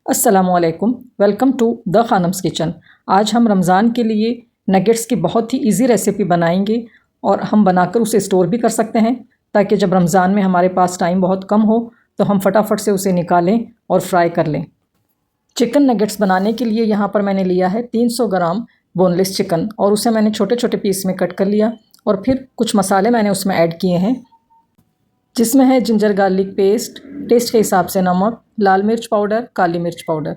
अस्सलामुअलैकुम, welcome to the खानम्स kitchen. आज हम रमज़ान के लिए नगेट्स की बहुत ही इजी रेसिपी बनाएंगे और हम बनाकर उसे स्टोर भी कर सकते हैं ताकि जब रमज़ान में हमारे पास टाइम बहुत कम हो तो हम फटाफट से उसे निकालें और फ्राई कर लें। चिकन नगेट्स बनाने के लिए यहाँ पर मैंने लिया है 300 ग्राम बोनलेस चिकन और उसे मैंने छोटे छोटे पीस में कट कर लिया और फिर कुछ मसाले मैंने उसमें ऐड किए हैं, जिसमें है जिंजर गार्लिक पेस्ट, टेस्ट के हिसाब से नमक, लाल मिर्च पाउडर, काली मिर्च पाउडर।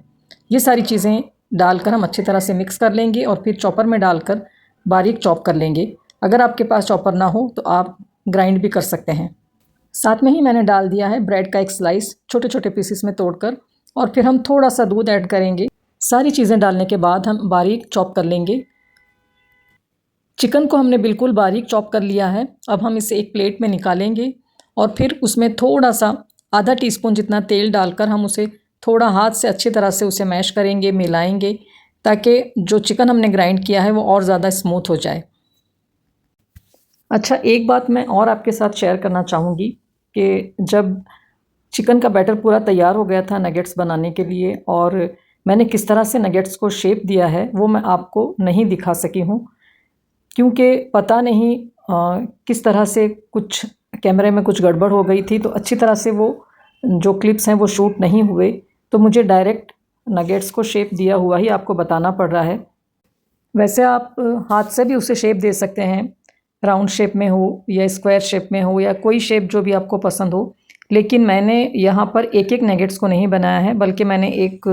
ये सारी चीज़ें डालकर हम अच्छी तरह से मिक्स कर लेंगे और फिर चॉपर में डालकर बारीक चॉप कर लेंगे। अगर आपके पास चॉपर ना हो तो आप ग्राइंड भी कर सकते हैं। साथ में ही मैंने डाल दिया है ब्रेड का एक स्लाइस छोटे छोटे पीसेस में तोड़कर और फिर हम थोड़ा सा दूध ऐड करेंगे। सारी चीज़ें डालने के बाद हम बारीक चॉप कर लेंगे। चिकन को हमने बिल्कुल बारीक चॉप कर लिया है। अब हम इसे एक प्लेट में निकालेंगे और फिर उसमें थोड़ा सा आधा टीस्पून जितना तेल डालकर हम उसे थोड़ा हाथ से अच्छी तरह से उसे मैश करेंगे, मिलाएंगे, ताकि जो चिकन हमने ग्राइंड किया है वो और ज़्यादा स्मूथ हो जाए। अच्छा, एक बात मैं और आपके साथ शेयर करना चाहूँगी कि जब चिकन का बैटर पूरा तैयार हो गया था नगेट्स बनाने के लिए और मैंने किस तरह से नगेट्स को शेप दिया है वो मैं आपको नहीं दिखा सकी हूँ, क्योंकि पता नहीं किस तरह से कुछ कैमरे में कुछ गड़बड़ हो गई थी, तो अच्छी तरह से वो जो क्लिप्स हैं वो शूट नहीं हुए, तो मुझे डायरेक्ट नगेट्स को शेप दिया हुआ ही आपको बताना पड़ रहा है। वैसे आप हाथ से भी उसे शेप दे सकते हैं, राउंड शेप में हो या स्क्वायर शेप में हो या कोई शेप जो भी आपको पसंद हो, लेकिन मैंने यहाँ पर एक एक नगेट्स को नहीं बनाया है, बल्कि मैंने एक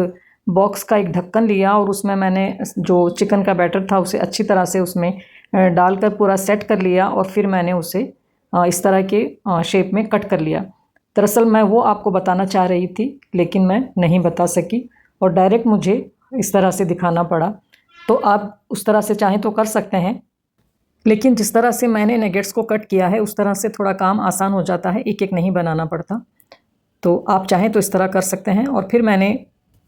बॉक्स का एक ढक्कन लिया और उसमें मैंने जो चिकन का बैटर था उसे अच्छी तरह से उसमें डालकर पूरा सेट कर लिया और फिर मैंने उसे इस तरह के शेप में कट कर लिया। दरअसल मैं वो आपको बताना चाह रही थी लेकिन मैं नहीं बता सकी और डायरेक्ट मुझे इस तरह से दिखाना पड़ा। तो आप उस तरह से चाहें तो कर सकते हैं, लेकिन जिस तरह से मैंने नगेट्स को कट किया है उस तरह से थोड़ा काम आसान हो जाता है, एक एक नहीं बनाना पड़ता। तो आप चाहें तो इस तरह कर सकते हैं। और फिर मैंने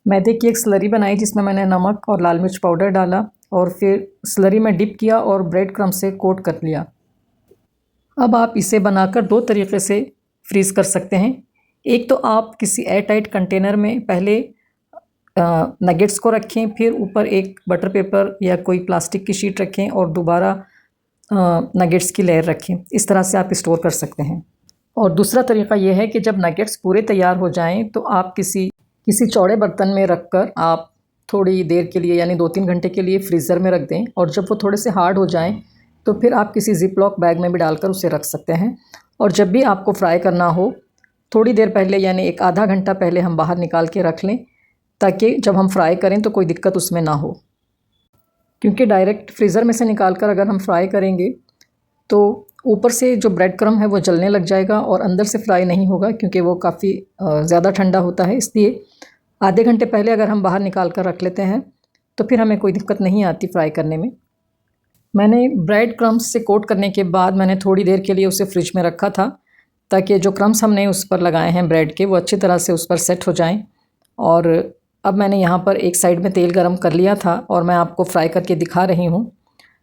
मैदे की एक स्लरी बनाई जिसमें मैंने नमक और लाल मिर्च पाउडर डाला और फिर स्लरी में डिप किया और ब्रेड क्रम्ब से कोट कर लिया। अब आप इसे बनाकर दो तरीक़े से फ्रीज़ कर सकते हैं। एक तो आप किसी एयर टाइट कंटेनर में पहले नगेट्स को रखें, फिर ऊपर एक बटर पेपर या कोई प्लास्टिक की शीट रखें और दोबारा नगेट्स की लेयर रखें। इस तरह से आप स्टोर कर सकते हैं। और दूसरा तरीक़ा यह है कि जब नगेट्स पूरे तैयार हो जाएं तो आप किसी चौड़े बर्तन में रख कर आप थोड़ी देर के लिए यानी 2-3 घंटे के लिए फ्रीज़र में रख दें और जब वो थोड़े से हार्ड हो जाएं तो फिर आप किसी ज़िप लॉक बैग में भी डालकर उसे रख सकते हैं। और जब भी आपको फ्राई करना हो थोड़ी देर पहले यानी एक आधा घंटा पहले हम बाहर निकाल के रख लें, ताकि जब हम फ्राई करें तो कोई दिक्कत उसमें ना हो, क्योंकि डायरेक्ट फ्रीज़र में से निकाल कर अगर हम फ्राई करेंगे तो ऊपर से जो ब्रेड क्रम्ब है वो जलने लग जाएगा और अंदर से फ्राई नहीं होगा, क्योंकि वो काफ़ी ज़्यादा ठंडा होता है। इसलिए आधे घंटे पहले अगर हम बाहर निकाल कर रख लेते हैं तो फिर हमें कोई दिक्कत नहीं आती फ्राई करने में। मैंने ब्रेड क्रम्ब्स से कोट करने के बाद मैंने थोड़ी देर के लिए उसे फ्रिज में रखा था, ताकि जो क्रम्ब्स हमने उस पर लगाए हैं ब्रेड के वो अच्छी तरह से उस पर सेट हो जाएं। और अब मैंने यहाँ पर एक साइड में तेल गरम कर लिया था और मैं आपको फ्राई करके दिखा रही हूँ।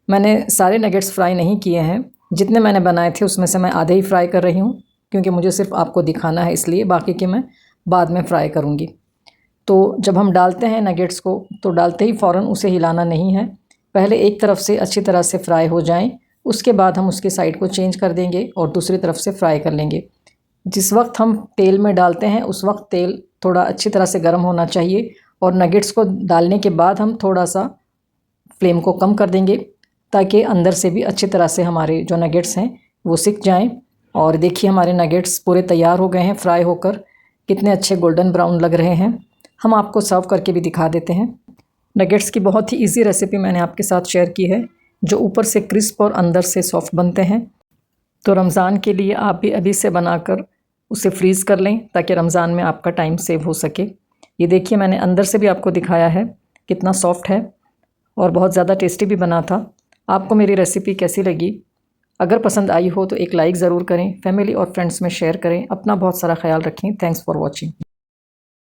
मैंने सारे नगेट्स फ्राई नहीं किए हैं, जितने मैंने बनाए थे उसमें से मैं आधे ही फ्राई कर रही हूँ, क्योंकि मुझे सिर्फ आपको दिखाना है, इसलिए बाकी के मैं बाद में फ्राई करूँगी। तो जब हम डालते हैं नगेट्स को तो डालते ही फ़ौरन उसे हिलाना नहीं है, पहले एक तरफ से अच्छी तरह से फ्राई हो जाएं, उसके बाद हम उसके साइड को चेंज कर देंगे और दूसरी तरफ से फ्राई कर लेंगे। जिस वक्त हम तेल में डालते हैं उस वक्त तेल थोड़ा अच्छी तरह से गर्म होना चाहिए और नगेट्स को डालने के बाद हम थोड़ा सा फ्लेम को कम कर देंगे, ताकि अंदर से भी अच्छी तरह से हमारे जो नगेट्स हैं वो सिक जाएँ। और देखिए हमारे नगेट्स पूरे तैयार हो गए हैं फ्राई होकर, कितने अच्छे गोल्डन ब्राउन लग रहे हैं। हम आपको सर्व करके भी दिखा देते हैं। नगेट्स की बहुत ही इजी रेसिपी मैंने आपके साथ शेयर की है, जो ऊपर से क्रिस्प और अंदर से सॉफ्ट बनते हैं। तो रमज़ान के लिए आप भी अभी से बनाकर उसे फ्रीज़ कर लें, ताकि रमज़ान में आपका टाइम सेव हो सके। ये देखिए मैंने अंदर से भी आपको दिखाया है कितना सॉफ्ट है और बहुत ज़्यादा टेस्टी भी बना था। आपको मेरी रेसिपी कैसी लगी? अगर पसंद आई हो तो एक लाइक ज़रूर करें, फैमिली और फ्रेंड्स में शेयर करें। अपना बहुत सारा ख्याल रखें। Thanks for watching.